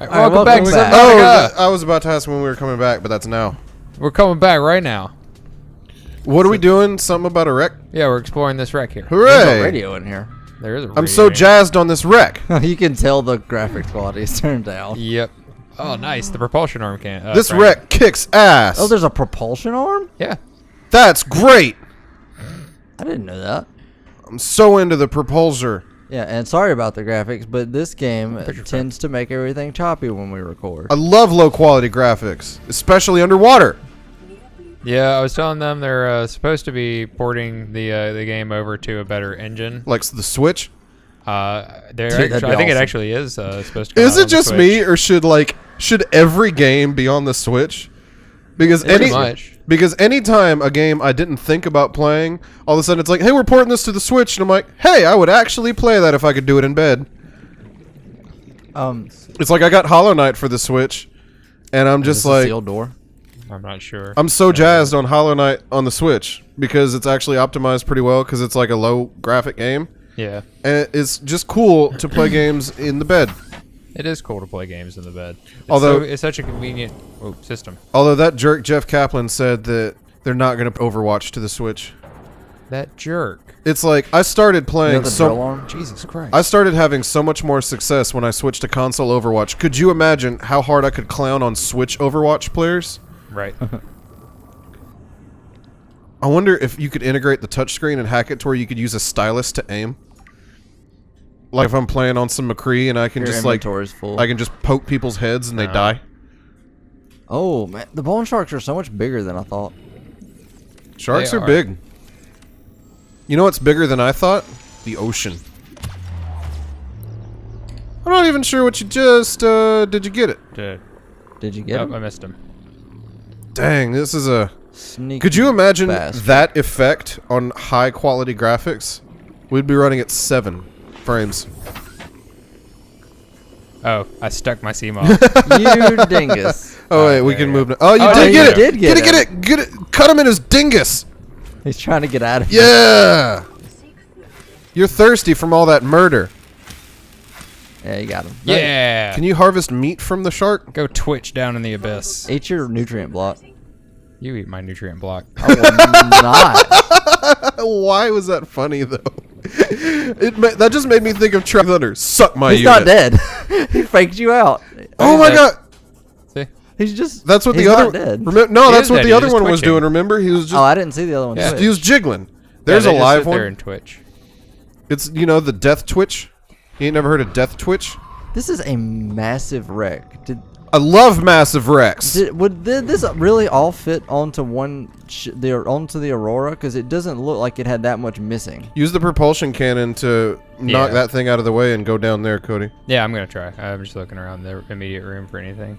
Welcome back, Subnautica. Oh, I was about to ask when we were coming back, but that's now. We're coming back right now. What are we doing? Something about a wreck? Yeah, we're exploring this wreck here. Hooray! There's a radio in here. There is a radio. I'm so jazzed on this wreck. You can tell the graphics quality is turned down. Yep. Oh, nice. The propulsion arm can. This wreck kicks ass. Oh, there's a propulsion arm? Yeah. That's great. I didn't know that. I'm so into the propulsor. Yeah, and sorry about the graphics, but this game Picture tends to make everything choppy when we record. I love low quality graphics, especially underwater. Yeah, I was telling them they're supposed to be porting the game over to a better engine. Like the Switch. I think awesome. it actually is supposed to come Is out it on the just Switch. me, or should every game be on the Switch? Because Pretty much. Because anytime a game I didn't think about playing, all of a sudden it's like, hey, we're porting this to the Switch, and I'm like, hey, I would actually play that if I could do it in bed. It's like I got Hollow Knight for the Switch, and I'm just like, sealed door. I'm not sure. I'm so jazzed on Hollow Knight on the Switch because it's actually optimized pretty well because it's like a low graphic game, Yeah. and it's just cool to play games in the bed. It is cool to play games in the bed. Although- it's such a convenient system. Although that jerk Jeff Kaplan said that they're not going to Overwatch to the Switch. That jerk. It's like I started You playing know the drill arm? Jesus Christ. I started having so much more success when I switched to console Overwatch. Could you imagine how hard I could clown on Switch Overwatch players? Right. I wonder if you could integrate the touchscreen and hack it to where you could use a stylus to aim. Like if I'm playing on some McCree and I can Your just like inventory's full. I can just poke people's heads and they die. Oh, man. The bone sharks are so much bigger than I thought. Sharks They are are. big. You know what's bigger than I thought? The ocean. I'm not even sure what you just did you get it? Did you get Nope, him? I missed him. Dang, this is a Sneaky Could you imagine bastard. that effect on high quality graphics? We'd be running at 7 frames. Oh, I stuck my CMOS. You dingus. Oh wait, we there can you move go. now. Oh, you Oh, did you get it! did get Get it! Get it! Cut him in his dingus! He's trying to get out of here. Yeah! You're thirsty from all that murder. Yeah, you got him. Yeah. Can you harvest meat from the shark? Go twitch down in the abyss? Eat your nutrient block. You eat my nutrient block. I will not. Why was that funny though? That just made me think of Trap Thunder. Suck my He's unit. not dead. He faked you out. Oh my dead. god! See? He's just. That's what he's the other. not dead. No, He that's is what dead, the he's other just one was twitching. doing. Remember, he was just Oh, I didn't see the other one. Yeah. twitch. he was jiggling. There's Yeah, a they just live sit there one. and twitch. It's the death twitch. You ain't never heard of death twitch? This is a massive wreck. I love massive wrecks. Would this really all fit onto onto the Aurora? Because it doesn't look like it had that much missing. Use the propulsion cannon to knock Yeah. that thing out of the way and go down there, Cody. Yeah, I'm gonna try. I'm just looking around the immediate room for anything.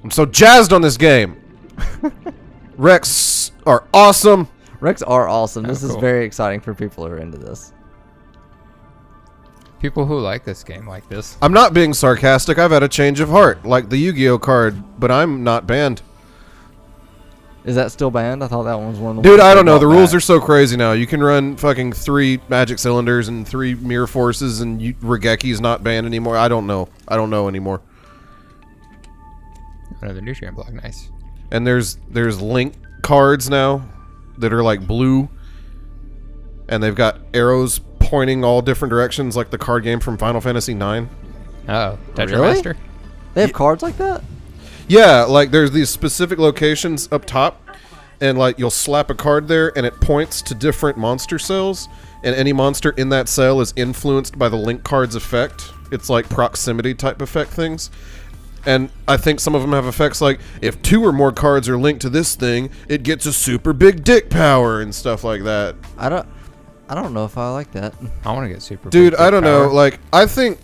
I'm so jazzed on this game. Wrecks are awesome. Wrecks are awesome. This is cool. very exciting for people who are into this. People who like this game like this. I'm not being sarcastic. I've had a change of heart, like the Yu-Gi-Oh card, but I'm not banned. Is that still banned? I thought that one was one of the Dude, ones I they don't know. brought The rules back. are so crazy now. You can run fucking 3 magic cylinders and 3 mirror forces, and Rageki's not banned anymore. I don't know. I don't know anymore. Another nutrient block. Nice. And there's Link cards now that are like blue, and they've got arrows pointing all different directions, like the card game from Final Fantasy IX. Oh, Tetra Really? Master. They have cards like that? Yeah, like there's these specific locations up top, and like you'll slap a card there, and it points to different monster cells, and any monster in that cell is influenced by the Link card's effect. It's like proximity type effect things. And I think some of them have effects like, if 2 or more cards are linked to this thing, it gets a super big dick power and stuff like that. I don't know if I like that. I want to get super. Dude, big I don't know. power. Like, I think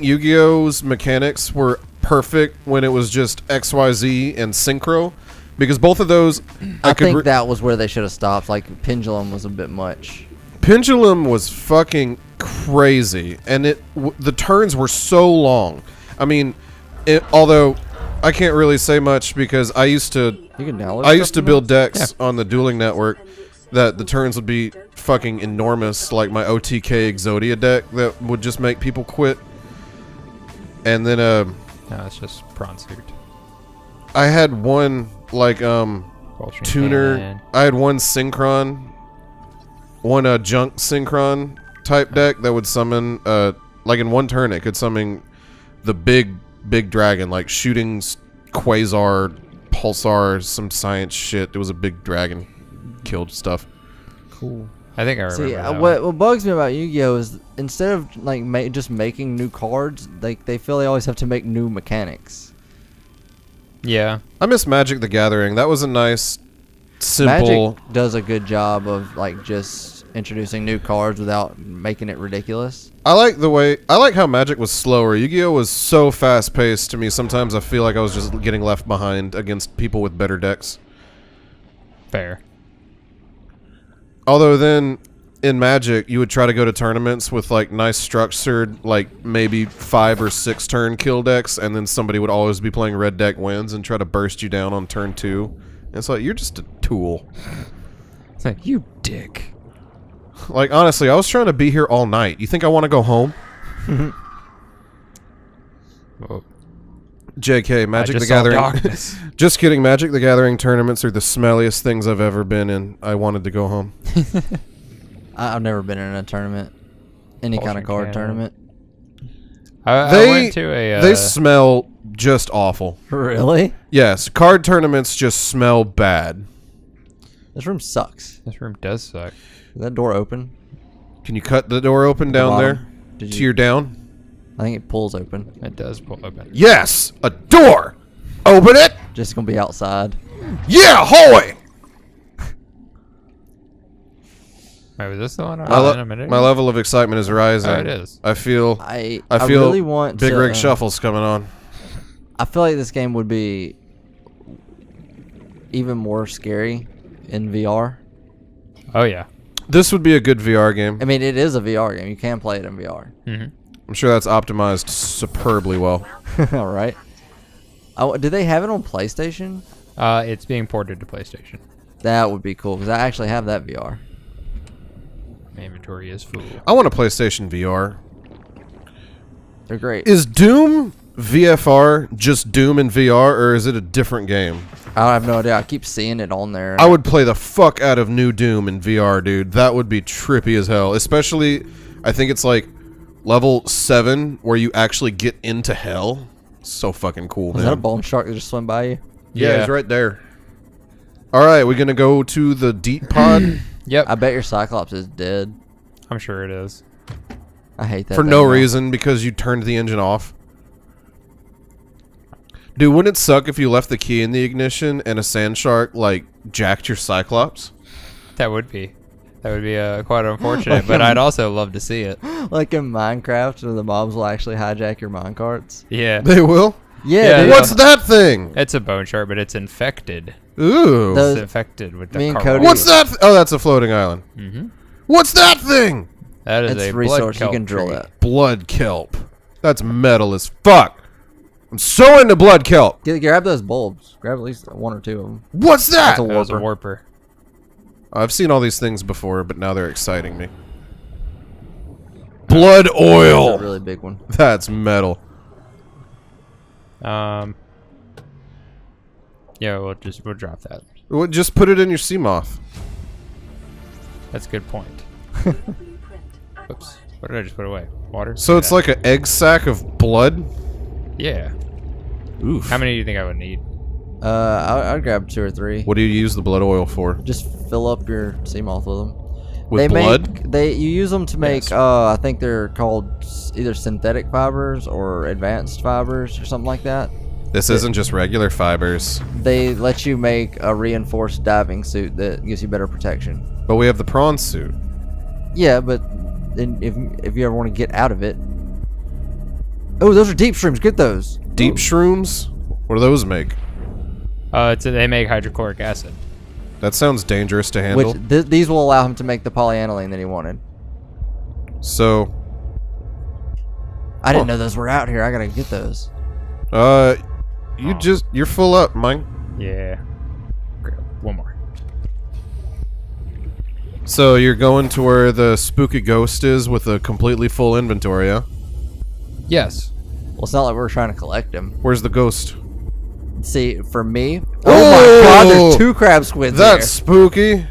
Yu-Gi-Oh's mechanics were perfect when it was just XYZ and Synchro, because both of those I think that was where they should have stopped. Like Pendulum was a bit much. Pendulum was fucking crazy, and the turns were so long. I mean, although I can't really say much because I used to You can download. I used to stuff build from decks on the dueling network that the turns would be fucking enormous, like my OTK Exodia deck that would just make people quit. And then No, it's just prawn suit. I had one like Vulture tuner. cannon. I had one synchron, one junk synchron type deck that would summon like in one turn it could summon the big dragon, like shooting quasar, pulsar, some science shit. It was a big dragon, killed stuff. Cool. I think I remember See, that what one. bugs me about Yu-Gi-Oh is instead of like just making new cards, they feel they always have to make new mechanics. Yeah. I miss Magic the Gathering. That was a nice, simple. Magic does a good job of like just introducing new cards without making it ridiculous. I like how Magic was slower. Yu-Gi-Oh was so fast paced to me. Sometimes I feel like I was just getting left behind against people with better decks. Fair. Although then in Magic, you would try to go to tournaments with like nice structured, like maybe 5 or 6 turn kill decks, and then somebody would always be playing red deck wins and try to burst you down on turn 2. And it's like, you're just a tool. It's like, you dick. Like, honestly, I was trying to be here all night. You think I want to go home? Whoa. JK, Magic I the just saw Gathering. darkness. Just kidding. Magic the Gathering tournaments are the smelliest things I've ever been in. I wanted to go home. I've never been in a tournament, any kind of Vulture card cannon. tournament. I went to a. They smell just awful. Really? Yes, card tournaments just smell bad. This room sucks. This room does suck. Is that door open? Can you cut the door open down bottom. there? Did To you? your down? I think it pulls open. It does pull open. Yes! A door! Open it! Just gonna be outside. Yeah, hoy! Wait, was this the one I My, was in a minute my ago? level of excitement is rising. Oh, it is. I feel I feel really want Big to, Rig Shuffle's coming on. I feel like this game would be even more scary in VR. Oh, yeah. This would be a good VR game. I mean, it is a VR game. You can play it in VR. Mm-hmm. I'm sure that's optimized superbly well. All right. Oh, do they have it on PlayStation? It's being ported to PlayStation. That would be cool because I actually have that VR. My inventory is full. I want a PlayStation VR. They're great. Is Doom VFR just Doom in VR, or is it a different game? I have no idea. I keep seeing it on there. I would play the fuck out of new Doom in VR, dude. That would be trippy as hell. Especially, I think it's like level 7 where you actually get into hell. So fucking cool, Was man. that a bone shark that just swam by you? Yeah, it's right there. All right, we're gonna go to the deep pod Yep. I bet your Cyclops is dead. I'm sure it is. I hate that. for thing no now. reason because you turned the engine off. Dude, wouldn't it suck if you left the key in the ignition and a sand shark like jacked your Cyclops? That would be. That would be quite unfortunate, but I'd also love to see it. Like in Minecraft, where the mobs will actually hijack your minecarts. Yeah. They will. Yeah. Yeah, dude. What's that thing? It's a bone shark, but it's infected. Ooh. Those- It's infected with the me and corona. Cody- What's that? Oh, that's a floating island. Mm-hmm. What's that thing? That is It's a blood resource. You kelp can drill tree. that. Blood kelp. That's metal as fuck. I'm so into blood kelp. Grab those bulbs. Grab at least 1 or 2 of them. What's that? That's a That was a warper. warper. I've seen all these things before, but now they're exciting me. Blood oil. That's a really big one. That's metal. Yeah, we'll drop that. Well, just put it in your Seamoth. That's a good point. Oops. What did I just put away? Water? So it's like an egg sack of blood. Yeah. Oof. How many do you think I would need? I'd grab 2 or 3. What do you use the blood oil for? Just fill up your Seamoth with them. With blood? You use them to make. Yes. I think they're called either synthetic fibers or advanced fibers or something like that. This isn't just regular fibers. They let you make a reinforced diving suit that gives you better protection. But we have the prawn suit. Yeah, but then if you ever want to get out of it. Oh, those are deep shrooms. Get those. Deep shrooms? What do those make? They make hydrochloric acid. That sounds dangerous to handle. Which these will allow him to make the polyaniline that he wanted. So, I didn't know those were out here. I gotta get those. you're full up, Mike. Yeah. Grab one more. So you're going to where the spooky ghost is with a completely full inventory, yeah? Yes. Well, it's not like we're trying to collect him. Where's the ghost? See, for me... Oh my god, there's 2 crab squids That's spooky.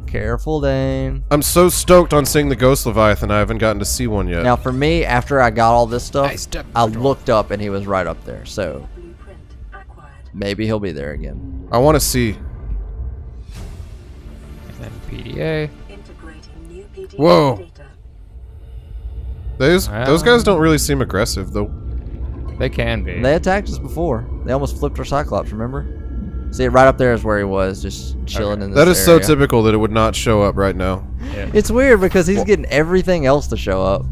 Careful, Dane. I'm so stoked on seeing the ghost Leviathan. I haven't gotten to see one yet. Now, for me, after I got all this stuff, Nice step, I Cody. looked up and he was right up there. So, maybe he'll be there again. I want to see. And PDA. Whoa. Those Well. guys don't really seem aggressive, though. They can be. They attacked us before. They almost flipped our Cyclops, remember? See, right up there is where he was, just chilling in this That is so area. typical that it would not show up right now. Yeah. It's weird because he's getting everything else to show up.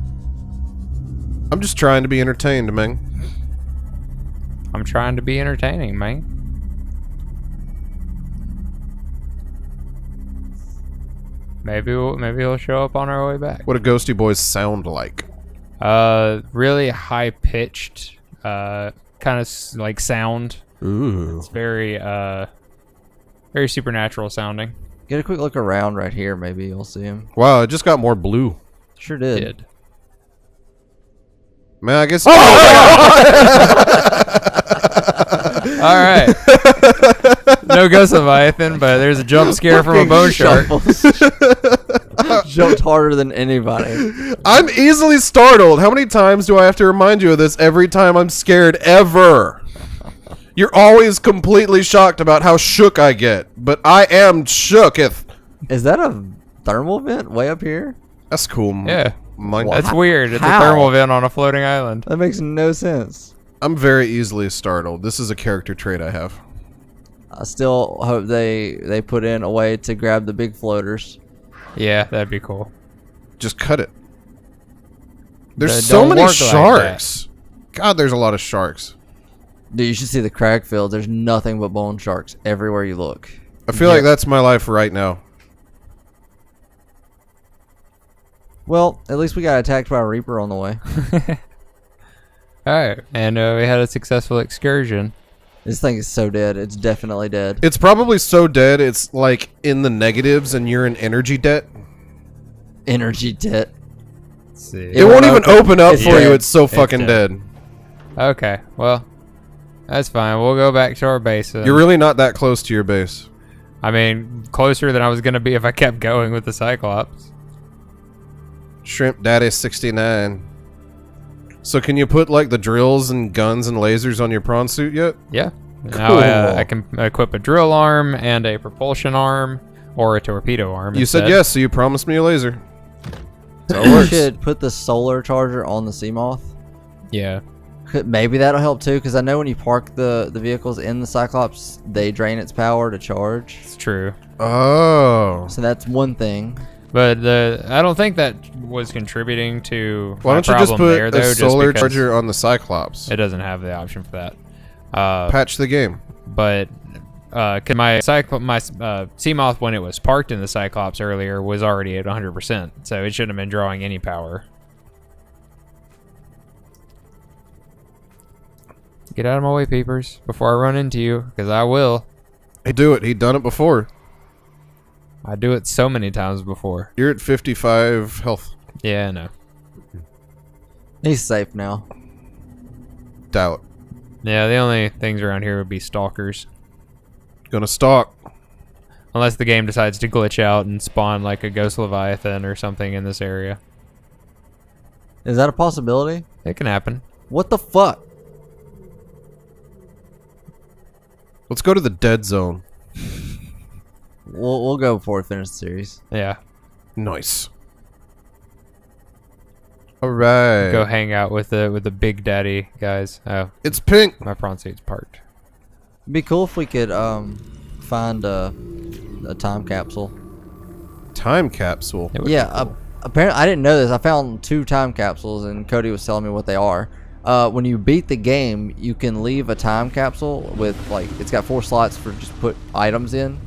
I'm just trying to be entertained, man. I'm trying to be entertaining, man. Maybe he'll show up on our way back. What do ghosty boys sound like? Really high pitched, kind of like sound. Ooh. It's very supernatural sounding. Get a quick look around right here, maybe you'll see him. Wow, it just got more blue. Sure did. Man, I guess. All right. No Ghost Leviathan, but there's a jump scare from a bone shark. Jumped harder than anybody. I'm easily startled. How many times do I have to remind you of this every time I'm scared ever? You're always completely shocked about how shook I get, but I am shooketh. Is that a thermal vent way up here? That's cool. Yeah. Mine- That's weird. It's How? a thermal vent on a floating island. That makes no sense. I'm very easily startled. This is a character trait I have. I still hope they put in a way to grab the big floaters. Yeah, that'd be cool. Just cut it. There's That so don't many work like sharks. God, there's a lot of sharks. Dude, you should see the crag fields. There's nothing but bone sharks everywhere you look. I feel like that's my life right now. Well, at least we got attacked by a Reaper on the way. Alright, and we had a successful excursion. This thing is so dead. It's definitely dead. It's probably so dead it's like in the negatives and you're in energy debt. Energy debt. Let's see. It won't even open up It's for dead. you. It's so It's fucking dead. dead. Okay, well, that's fine. We'll go back to our base. Then. You're really not that close to your base. I mean, closer than I was going to be if I kept going with the Cyclops. Shrimp Daddy 69. So can you put like the drills and guns and lasers on your prawn suit yet? Yeah. Cool. Now I can equip a drill arm and a propulsion arm or a torpedo arm. You said instead. yes, so you promised me a laser. So it We works. should put the solar charger on the Seamoth. Yeah. Maybe that'll help too, because I know when you park the vehicles in the Cyclops, they drain its power to charge. It's true. Oh. So that's one thing. But I don't think that was contributing to Why my don't you just problem put there, though, a just solar because charger on the Cyclops? It doesn't have the option for that. Patch the game. But cause my Seamoth, when it was parked in the Cyclops earlier, was already at 100%, so it shouldn't have been drawing any power. Get out of my way, peepers, before I run into you, because I will. Hey, do it. He'd done it before. I do it so many times before. You're at 55 health. Yeah, I know. He's safe now. Doubt. Yeah, the only things around here would be stalkers. Gonna stalk. Unless the game decides to glitch out and spawn like a Ghost Leviathan or something in this area. Is that a possibility? It can happen. What the fuck? Let's go to the dead zone. We'll go before we finish the series. Yeah. Nice. All right. Go hang out with the Big Daddy guys. Oh, It's pink. my prawn suit's parked. It'd be cool if we could find a time capsule. Time capsule. It would be Yeah, cool. apparently I didn't know this. I found 2 time capsules, and Cody was telling me what they are. When you beat the game, you can leave a time capsule with like it's got 4 slots for just put items in,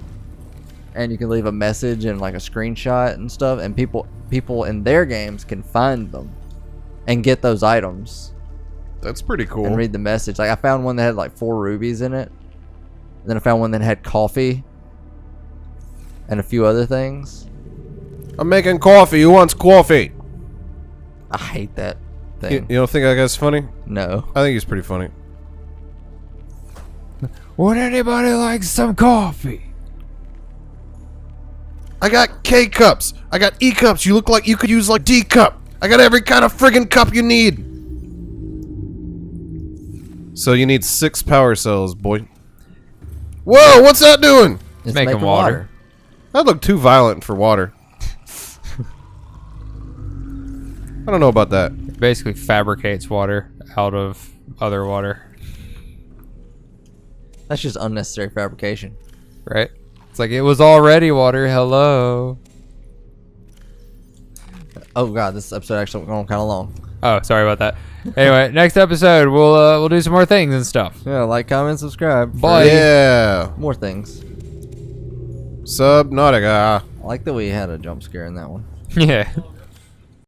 and you can leave a message and like a screenshot and stuff. And people in their games can find them and get those items That's pretty cool. and read the message. Like I found one that had like 4 rubies in it. And then I found one that had coffee and a few other things. I'm making coffee. Who wants coffee? I hate that. thing. You don't think that guy's funny? No. I think he's pretty funny. Would anybody like some coffee? I got K cups. I got E cups. You look like you could use like D cup. I got every kind of friggin' cup you need. So you need 6 power cells, boy. Whoa, what's that doing? It's making water. That looked too violent for water. I don't know about that. It basically fabricates water out of other water, That's just unnecessary fabrication. right? It's like it was already water. Hello. Oh god, this episode actually went on kind of long. Oh, sorry about that. Anyway, next episode we'll do some more things and stuff. Yeah, like, comment, subscribe. Bye. Yeah. More things. Subnautica. I like that we had a jump scare in that one. Yeah.